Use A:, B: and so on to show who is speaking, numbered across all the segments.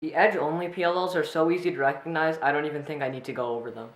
A: The edge-only PLLs are so easy to recognize, I don't even think I need to go over them.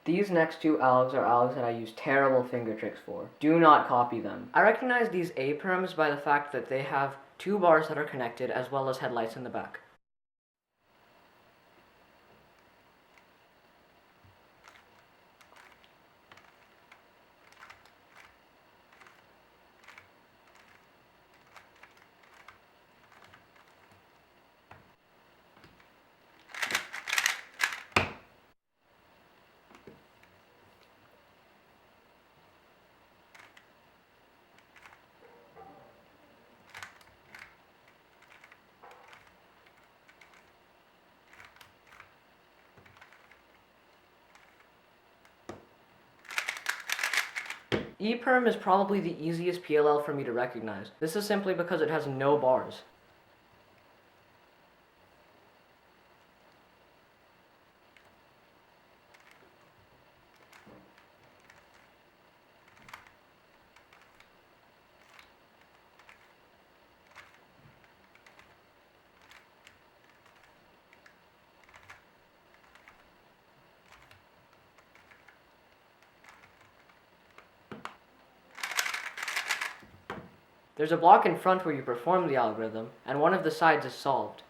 A: These next two algs are algs that I use terrible finger tricks for. Do not copy them. I recognize these A-perms by the fact that they have two bars that are connected as well as headlights in the back. E-perm is probably the easiest PLL for me to recognize. This is simply because it has no bars. There's a block in front where you perform the algorithm, and one of the sides is solved.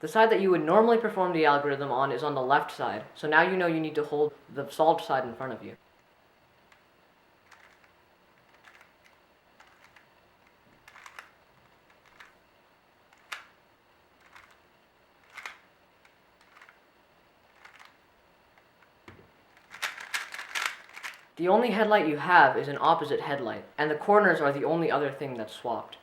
A: The side that you would normally perform the algorithm on is on the left side, so now you know you need to hold the solved side in front of you. The only headlight you have is an opposite headlight, and the corners are the only other thing that's swapped.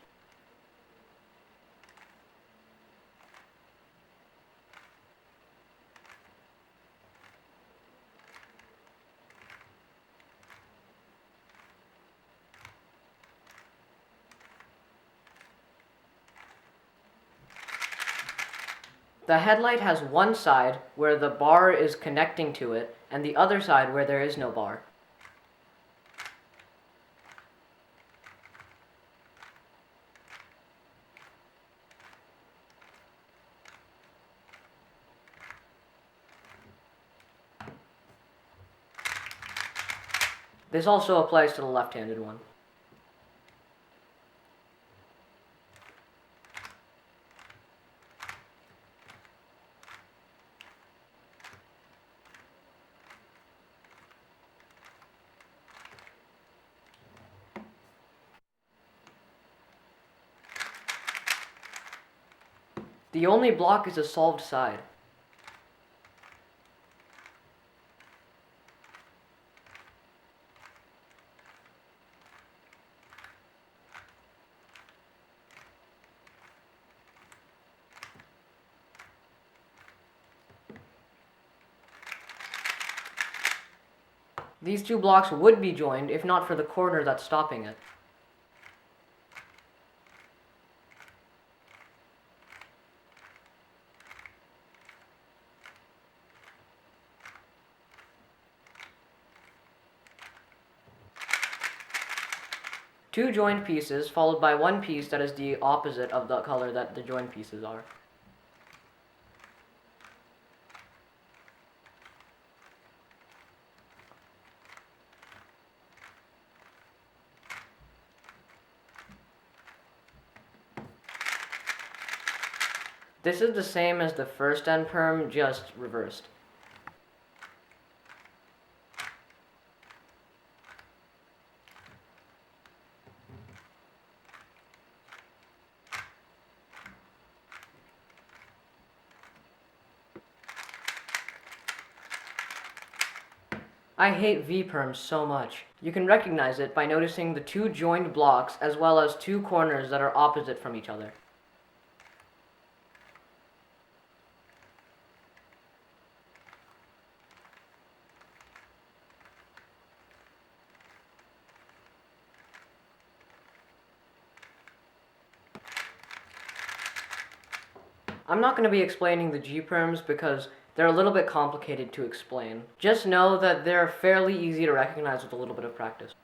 A: The headlight has one side where the bar is connecting to it, and the other side where there is no bar. This also applies to the left-handed one. The only block is a solved side. These two blocks would be joined if not for the corner that's stopping it. two joined pieces followed by one piece that is the opposite of the color that the joined pieces are. This is the same as the first end perm, just reversed. I hate V-perms so much. You can recognize it by noticing the two joined blocks as well as two corners that are opposite from each other. I'm not going to be explaining the G-perms because they're a little bit complicated to explain. Just know that they're fairly easy to recognize with a little bit of practice.